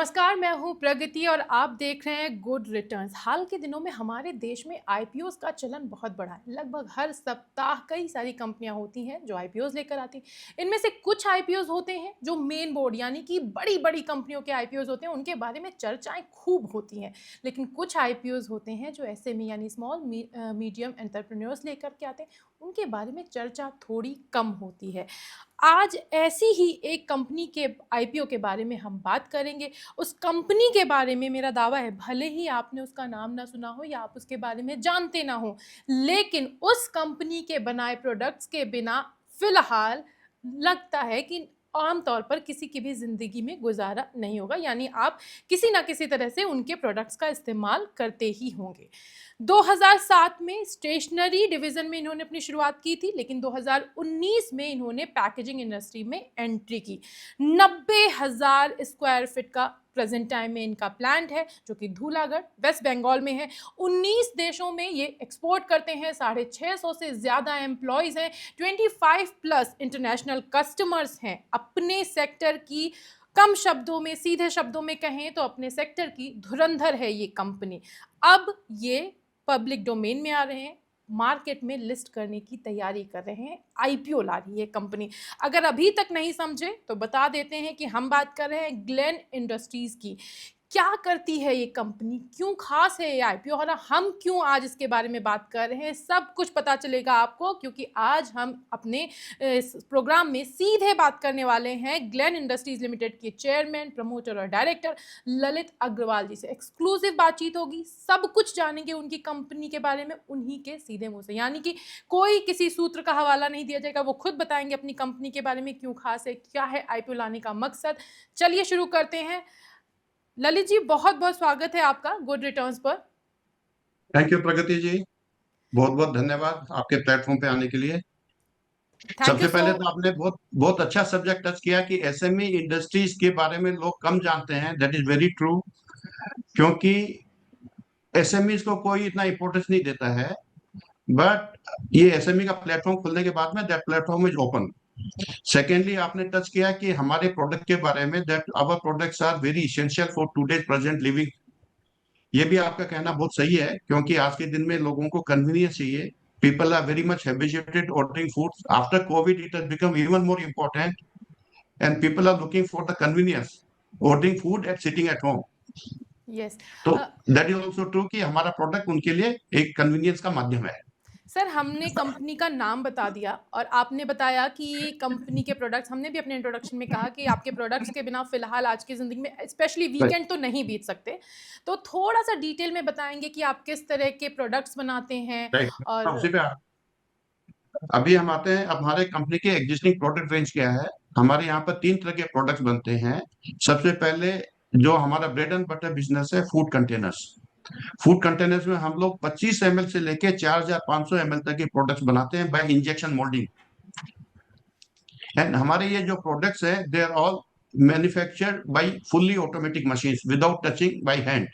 नमस्कार, मैं हूं प्रगति और आप देख रहे हैं गुड रिटर्न्स। हाल के दिनों में हमारे देश में आईपीओस का चलन बहुत बढ़ा है। लगभग हर सप्ताह कई सारी कंपनियां होती हैं जो आईपीओस लेकर आती हैं। इनमें से कुछ आईपीओस होते हैं जो मेन बोर्ड यानी कि बड़ी बड़ी कंपनियों के आईपीओस होते हैं, उनके बारे में चर्चाएं खूब होती हैं। लेकिन कुछ आईपीओस होते हैं जो एसएमई यानी स्मॉल मीडियम एंटरप्रेन्योर्स लेकर के आते हैं, उनके बारे में चर्चा थोड़ी कम होती है। आज ऐसी ही एक कंपनी के आईपीओ के बारे में हम बात करेंगे। उस कंपनी के बारे में मेरा दावा है, भले ही आपने उसका नाम ना सुना हो या आप उसके बारे में जानते ना हो, लेकिन उस कंपनी के बनाए प्रोडक्ट्स के बिना फिलहाल लगता है कि आमतौर पर किसी की भी ज़िंदगी में गुजारा नहीं होगा। यानी आप किसी ना किसी तरह से उनके प्रोडक्ट्स का इस्तेमाल करते ही होंगे। 2007 में स्टेशनरी डिवीज़न में इन्होंने अपनी शुरुआत की थी, लेकिन 2019 में इन्होंने पैकेजिंग इंडस्ट्री में एंट्री की। 90,000 स्क्वायर फीट का प्रेजेंट टाइम में इनका प्लांट है, जो कि धूलागढ़ वेस्ट बंगाल में है। 19 देशों में ये एक्सपोर्ट करते हैं। 650 से ज़्यादा एम्प्लॉयज़ हैं। 25+ इंटरनेशनल कस्टमर्स हैं। अपने सेक्टर की, कम शब्दों में, सीधे शब्दों में कहें तो अपने सेक्टर की धुरंधर है ये कंपनी। अब ये पब्लिक डोमेन में आ रहे हैं, मार्केट में लिस्ट करने की तैयारी कर रहे हैं, आईपीओ ला रही है कंपनी। अगर अभी तक नहीं समझे तो बता देते हैं कि हम बात कर रहे हैं ग्लेन इंडस्ट्रीज की। क्या करती है ये कंपनी, क्यों खास है ये आईपीओ, और हम क्यों आज इसके बारे में बात कर रहे हैं, सब कुछ पता चलेगा आपको, क्योंकि आज हम अपने इस प्रोग्राम में सीधे बात करने वाले हैं ग्लेन इंडस्ट्रीज लिमिटेड के चेयरमैन, प्रमोटर और डायरेक्टर ललित अग्रवाल जी से। एक्सक्लूसिव बातचीत होगी, सब कुछ जानेंगे उनकी कंपनी के बारे में उन्हीं के सीधे मुंह से, यानी कि कोई किसी सूत्र का हवाला नहीं दिया जाएगा। वो खुद बताएंगे अपनी कंपनी के बारे में, क्यों खास है, क्या है आईपीओ लाने का मकसद। चलिए शुरू करते हैं। ललित जी, बहुत बहुत स्वागत है आपका गुड रिटर्न्स पर। थैंक यू प्रगति जी, बहुत बहुत धन्यवाद आपके प्लेटफॉर्म पे आने के लिए। थैंक यू सबसे सो। पहले तो आपने बहुत बहुत अच्छा सब्जेक्ट टच किया कि एसएमई इंडस्ट्रीज के बारे में लोग कम जानते हैं। दैट इज वेरी ट्रू, क्योंकि एसएमई को कोई इतना इंपॉर्टेंस नहीं देता है। बट ये एसएमई का प्लेटफॉर्म खुलने के बाद में that platform is open. Secondly, आपने टच किया कि हमारे प्रोडक्ट के बारे में, that our products are very essential for today's present living. ये भी आपका कहना बहुत सही है, क्योंकि आज के दिन में लोगों को कन्वीनियंस चाहिए। People are very much habituated ordering food. After COVID, it has become even more important, and people are looking for the convenience, ordering food and sitting at home. Yes तो दैट इज ऑल्सो ट्रू कि हमारा product उनके लिए एक convenience का माध्यम है। Sir, हमने कंपनी का नाम बता दिया और आपने बताया कि ये कंपनी के प्रोडक्ट्स, हमने भी अपने इंट्रोडक्शन में कहा कि आपके प्रोडक्ट्स के बिना फिलहाल आज की ज़िंदगी में स्पेशली वीकेंड तो नहीं बीत सकते। तो थोड़ा सा डिटेल में बताएंगे कि आप किस तरह के प्रोडक्ट्स बनाते हैं। और उसी पे अभी हम आते हैं। अब हमारे कंपनी के एग्जिस्टिंग प्रोडक्ट रेंज क्या है। हमारे यहाँ पर 3 तरह के प्रोडक्ट्स बनते हैं। सबसे पहले जो हमारा ब्रेड एंड बटर बिजनेस है, फूड कंटेनर्स। फूड कंटेनर्स में हम लोग 25 ml से लेके 4,500 ml तक के प्रोडक्ट्स बनाते हैं बाय इंजेक्शन मोल्डिंग। एंड हमारे ये जो प्रोडक्ट्स है, they are all manufactured by fully automatic machines without touching by hand.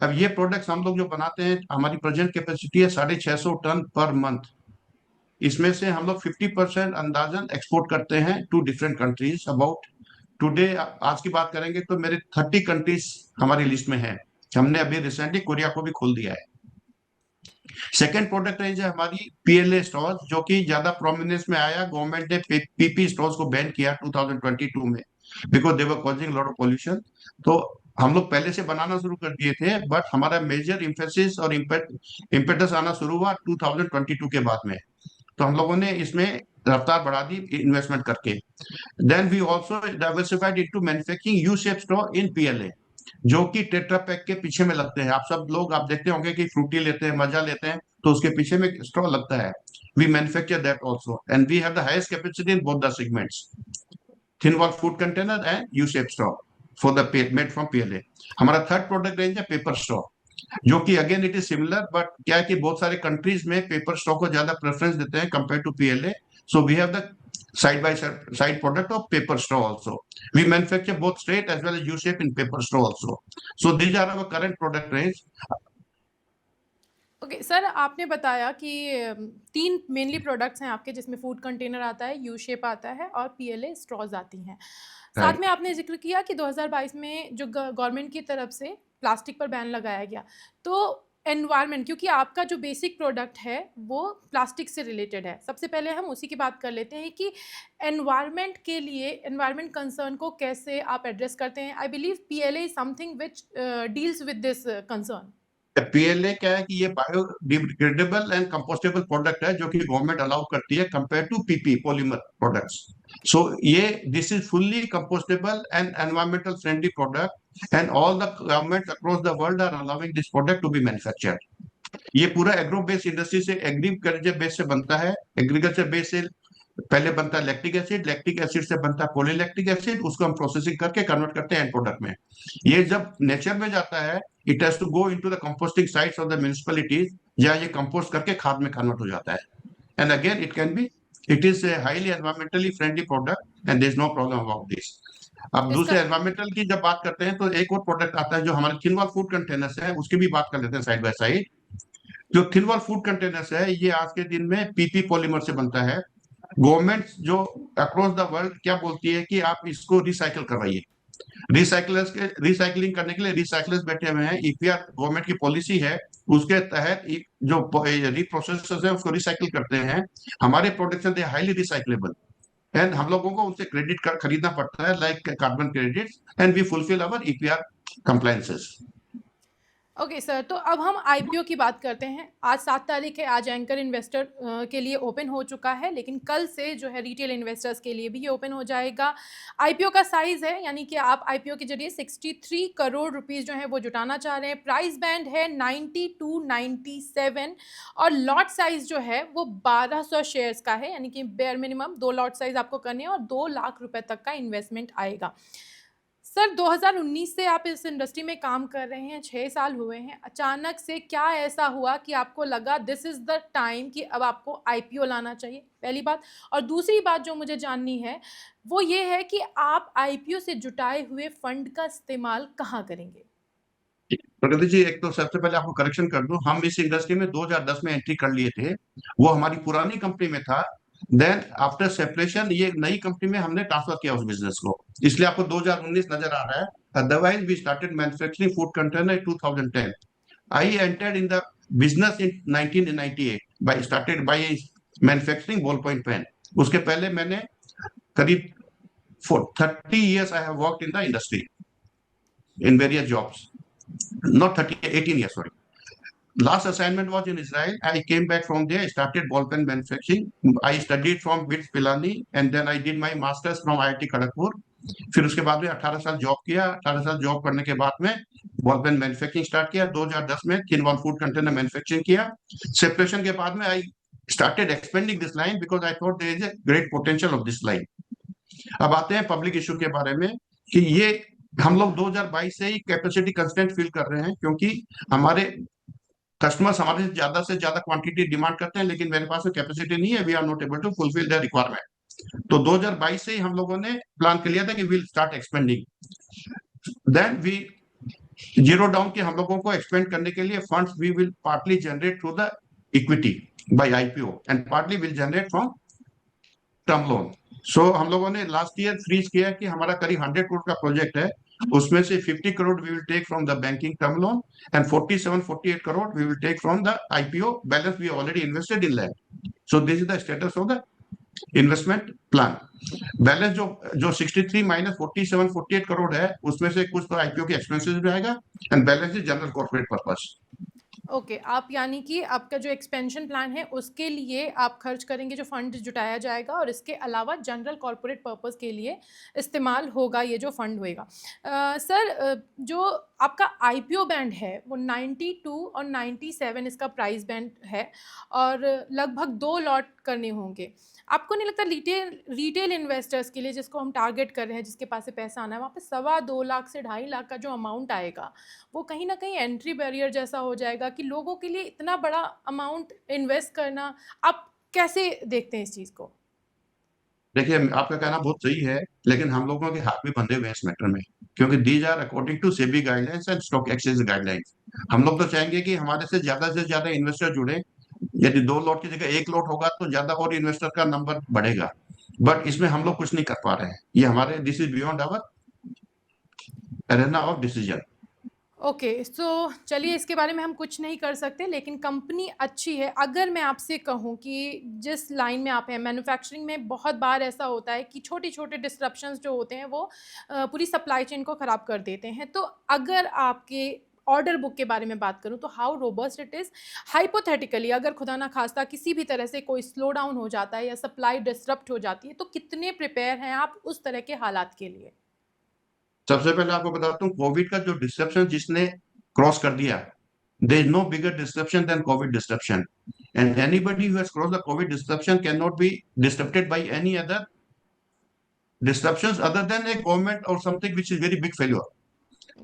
अब ये प्रोडक्ट्स हम लोग जो बनाते हैं, हमारी प्रेजेंट कैपेसिटी है 650 टन पर मंथ। इसमें से हम लोग 50% अंदाजन एक्सपोर्ट करते हैं to different countries. About today, आज की बात करेंगे तो मेरे 30 कंट्रीज हमारी लिस्ट में है। हमने अभी रिसेंटली कोरिया को भी खोल दिया है। सेकेंड प्रोडक्ट रेंज है हमारी पीएलए स्टोर, जो कि ज्यादा प्रोमिनेंस में आया। गवर्नमेंट ने पीपी स्टोर्स को बैन किया 2022 में, because they were causing lot of pollution. तो हम लोग पहले से बनाना शुरू कर दिए थे, बट हमारा मेजर इम्फेसिस और इम्पेटस आना शुरू हुआ 2022 के बाद में। तो हम लोगों ने इसमें रफ्तार बढ़ा दी इन्वेस्टमेंट करके। Then we also diversified into manufacturing U shape straw in PLA, जो कि टेट्रा पैक के पीछे में लगते हैं। आप सब लोग आप देखते होंगे कि फ्रूटी लेते हैं, मजा लेते हैं, तो उसके पीछे में स्ट्रॉ लगता है। We manufacture that also, and we have the highest capacity in both the segments, thin wall food container and U shape straw for the made from PLA. हमारा थर्ड प्रोडक्ट रेंज है paper straw, जो कि again it is similar, but क्या है कि बहुत सारे countries में पेपर स्ट्रॉ को ज्यादा प्रेफरेंस देते हैं compare to PLA. So we have the side by side product of paper straw also. We manufacture both straight as well as U-shape in paper straw also. So these are our current product range. Okay sir, आपने बताया कि 3 mainly products हैं आपके, जिसमें food container आता है, U shape आता है और पीएलए स्ट्रॉज़ आती हैं। साथ राइट। में आपने ज़िक्र किया कि 2022 में जो गवर्नमेंट की तरफ से प्लास्टिक पर बैन लगाया गया। तो एनवायरनमेंट, क्योंकि आपका जो बेसिक प्रोडक्ट है वो प्लास्टिक से रिलेटेड है। सबसे पहले हम उसी की बात कर लेते हैं कि एनवायरनमेंट के लिए एनवायरनमेंट कंसर्न को कैसे आप एड्रेस करते हैं? I believe PLA is something which deals with this concern. PLA क्या है कि ये बायोडिग्रेडेबल एंड कंपोस्टेबल प्रोडक्ट है जो कि गवर्नमेंट अलाउ करती है compare to PP polymer products. So ये this is fully compostable and environmental friendly product and all the government across the world are allowing this product to be manufactured. ये पूरा agro based industry से agriculture base से बनता है। Agriculture base से पहले बनता है लैक्टिक एसिड से बनता है पॉलीलैक्टिक एसिड, उसको हम प्रोसेसिंग करके कन्वर्ट करते हैं एंड प्रोडक्ट में। ये जब नेचर में जाता है, it has to go into the composting sites of the municipalities, जहाँ ये कंपोस्ट करके खाद में कन्वर्ट हो जाता है। And again it can be, it is a highly environmentally friendly product and there is no problem about this. अब इसका दूसरे एनवायरमेंटल की जब बात करते हैं तो एक और प्रोडक्ट आता है जो हमारे थिन वॉल फूड कंटेनर्स है, उसकी भी बात कर लेते हैं साइड बाय साइड। जो थिन वॉल फूड कंटेनर्स है ये आज के दिन में पीपी पॉलीमर से बनता है। गवर्नमेंट जो अक्रॉस द वर्ल्ड क्या बोलती है कि आप इसको रिसाइकल करवाइए। रिसाइकलर्स के रिसाइकलिंग करने के लिए रिसाइकलर्स बैठे हुए हैं। ईपीआर गवर्नमेंट की पॉलिसी है, उसके तहत जो रिप्रोसेसर्स है उसको रिसाइकिल करते हैं। हमारे production they highly recyclable and हम लोगों को उनसे क्रेडिट कार्ड खरीदना पड़ता है like carbon credit and we fulfil our EPR compliances. Okay sir, तो अब हम आईपीओ की बात करते हैं। आज 7 तारीख है, आज एंकर इन्वेस्टर के लिए ओपन हो चुका है, लेकिन कल से जो है रिटेल इन्वेस्टर्स के लिए भी ये ओपन हो जाएगा। आईपीओ का साइज़ है, यानी कि आप आईपीओ के ज़रिए 63 करोड़ रुपीस जो हैं वो जुटाना चाह रहे हैं। प्राइस बैंड है 90 टू 97 और लॉट साइज़ जो है वो 1200 शेयर्स का है, यानी कि बेयर मिनिमम 2 लॉट साइज़ आपको करने हैं और 2 लाख रुपए तक का इन्वेस्टमेंट आएगा। सर, 2019 से आप इस इंडस्ट्री में काम कर रहे हैं, 6 साल हुए हैं। अचानक से क्या ऐसा हुआ कि आपको लगा दिस इज़ द टाइम कि अब आपको आईपीओ लाना चाहिए? पहली बात। और दूसरी बात जो मुझे जाननी है, वो ये है कि आप आईपीओ से जुटाए हुए फंड का इस्तेमाल कहाँ करेंगे? प्रगति जी, एक तो सबसे पहले आपको करेक्शन कर दूं, हम इस इंडस्ट्री में 2010 में एंट्री कर लिए थे। वो हमारी पुरानी कंपनी में था। देन आफ्टर सेपरेशन ये नई कंपनी में हमने ट्रांसफर किया उस बिजनेस को, इसलिए आपको 2019 नजर आ रहा है। Otherwise we started manufacturing food container in 2010। I entered in the business in 1998 by started by manufacturing ball point pen. उसके पहले मैंने करीब 30 years I have worked in the industry in various jobs. Not 30, 18 years, sorry. Last assignment was in Israel. I came back from there, started ball pen manufacturing. I studied from BITS Pilani and then I did my masters from IIT Kharagpur. फिर उसके बाद में 18 साल job किया। 18 साल job करने के बाद में बॉल पेन मैन्युफैक्चरिंग स्टार्ट किया। 2010 में thin wall food container manufacturing किया। सेपरेशन के बाद में I started expanding this line because I thought there is a great potential of this line. अब आते हैं पब्लिक इशू के बारे में कि ये हम लोग 2022 से ही कैपेसिटी कंस्ट्रेंट फील कर रहे हैं, क्योंकि हमारे कस्टमर्स हमारे से ज्यादा क्वांटिटी डिमांड करते हैं, लेकिन मेरे पास में कैपेसिटी नहीं है। We are not able to fulfil the requirement. तो 2022 से ही हम लोगों ने प्लान कर लिया था कि will start expanding. Then we zero down के हम लोगों को एक्सपेंड करने के लिए funds we will partly generate through the equity by IPO and partly will generate from term loan. So हम लोगों ने लास्ट ईयर फ्रीज किया कि हमारा करीब 100 करोड़ का प्रोजेक्ट है, उसमें से 50 crore we will take from the banking term loan and 47-48 crore we will take from the IPO. Balance we already invested in land. So this is the status of the investment plan. Balance जो 63 minus 47-48 crore है, उसमें से कुछ तो IPO के expenses भी आएगा and balance is general corporate purpose. Okay, आप यानी कि आपका जो एक्सपेंशन प्लान है उसके लिए आप खर्च करेंगे, जो फंड जुटाया जाएगा, और इसके अलावा जनरल कॉर्पोरेट पर्पस के लिए इस्तेमाल होगा ये जो फंड होएगा। सर, जो आपका आईपीओ बैंड है वो 92 और 97 इसका प्राइस बैंड है और लगभग 2 लॉट करने होंगे। आपको नहीं लगता रिटेल इन्वेस्टर्स के लिए, जिसको हम टारगेट कर रहे हैं, जिसके पास से पैसा आना है, वहाँ पे 2.25 लाख से 2.5 लाख का जो अमाउंट आएगा, वो कहीं न कहीं एंट्री बैरियर जैसा हो जाएगा कि लोगों के लिए इतना बड़ा अमाउंट इन्वेस्ट करना, आप कैसे देखते हैं इस चीज़ को? देखिए आपका कहना बहुत सही है, लेकिन हम लोगों के हाथ भी बंधे हुए हैं इस मैटर में, क्योंकि these are according to SEBI guidelines and stock exchange guidelines. हम लोग तो चाहेंगे कि हमारे से ज्यादा इन्वेस्टर जुड़े। यदि 2 लॉट की जगह 1 लॉट होगा तो ज्यादा और इन्वेस्टर का नंबर बढ़ेगा, बट इसमें हम लोग कुछ नहीं कर पा रहे हैं। ये हमारे, this is beyond our arena of decision. Okay, so चलिए इसके बारे में हम कुछ नहीं कर सकते, लेकिन कंपनी अच्छी है। अगर मैं आपसे कहूँ कि जिस लाइन में आप हैं, मैन्युफैक्चरिंग में बहुत बार ऐसा होता है कि छोटे-छोटे डिस्रप्शंस जो होते हैं वो पूरी सप्लाई चेन को ख़राब कर देते हैं। तो अगर आपके ऑर्डर बुक के बारे में बात करूँ तो how robust it is? Hypothetically अगर खुदा ना ख़ास्ता किसी भी तरह से कोई स्लो डाउन हो जाता है या सप्लाई डिसरप्ट हो जाती है, तो कितने प्रिपेयर हैं आप उस तरह के हालात के लिए? सबसे पहले आपको बताता हूँ, कोविड का जो डिस्ट्रप्शन जिसने क्रॉस कर दिया, there is no bigger disruption than COVID disruption, and anybody who has cross the COVID disruption can not be disturbed by any other disruptions other than a government or something which is very big failure.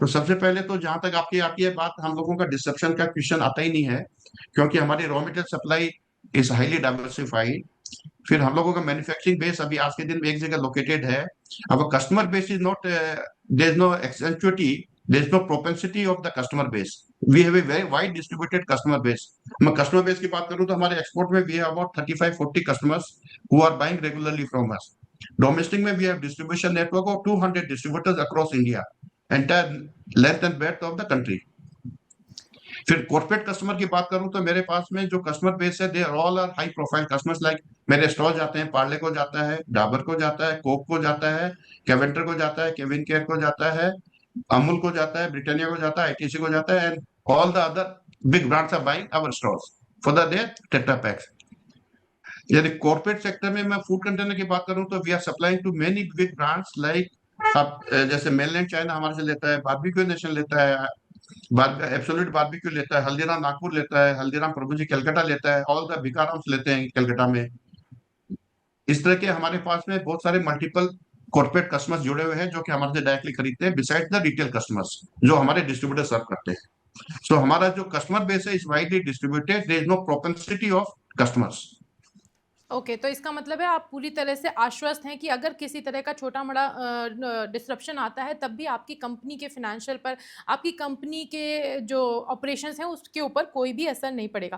तो सबसे पहले तो जहां तक आपकी आती है बात, हम लोगों का डिस्ट्रप्शन का क्वेश्चन आता ही नहीं है, क्योंकि हमारी raw material supply is highly diversified. फिर हम लोगों का मैन्युफैक्चरिंग बेस अभी आज के दिन में एक जगह लोकेटेड है। अब customer base is not, there is no accentuity, there is no propensity of the customer base. We have a very wide distributed customer base. मैं कस्टमर बेस की बात करूं तो हमारे एक्सपोर्ट में we have about 35-40 customers who are buying regularly from us. Domestic में we have distribution network of 200 distributors across India, entire length and breadth of the country. फिर corporate customer की बात करूं तो मेरे पास में जो कस्टमर बेस है, they all are high profile customers. Like मेरे स्टॉल जाते हैं, पार्ले को जाता है, डाबर को जाता है, कोक को जाता है, कैवेंटर को जाता है, केविन केयर को जाता है, अमूल को जाता है, ब्रिटानिया को जाता है, आईटीसी को जाता है, and all the other big brands are buying our straws for the their tetra packs. यदि कॉर्पोरेट सेक्टर में मैं फूड कंटेनर की बात करूं तो we are supplying to many big brands like, आप जैसे मेनलैंड चाइना हमारे से लेता है, बारबेक्यू नेशन लेता है, एब्सोल्यूट बारबेक्यू लेता है, हल्दीराम नागपुर लेता है, हल्दीराम प्रभु जी कलकत्ता लेता है, ऑल द भिकाराम्स लेते हैं कलकत्ता में। इस तरह के हमारे पास में बहुत सारे मल्टीपल कॉर्पोरेट कस्टमर्स जुड़े हुए हैं जो कि हमारे से डायरेक्टली खरीदते हैं, बिसाइड द रिटेल कस्टमर्स जो हमारे डिस्ट्रीब्यूटर सर्व करते हैं। सो हमारा जो कस्टमर बेस है is widely distributed, there is no propensity of customers. Okay, तो इसका मतलब है आप पूरी तरह से आश्वस्त हैं कि अगर किसी तरह का छोटा-मोटा डिसरप्शन आता है, तब भी आपकी कंपनी के फ़ाइनेंशियल पर, आपकी कंपनी के जो ऑपरेशंस हैं, उसके ऊपर कोई भी असर नहीं पड़ेगा।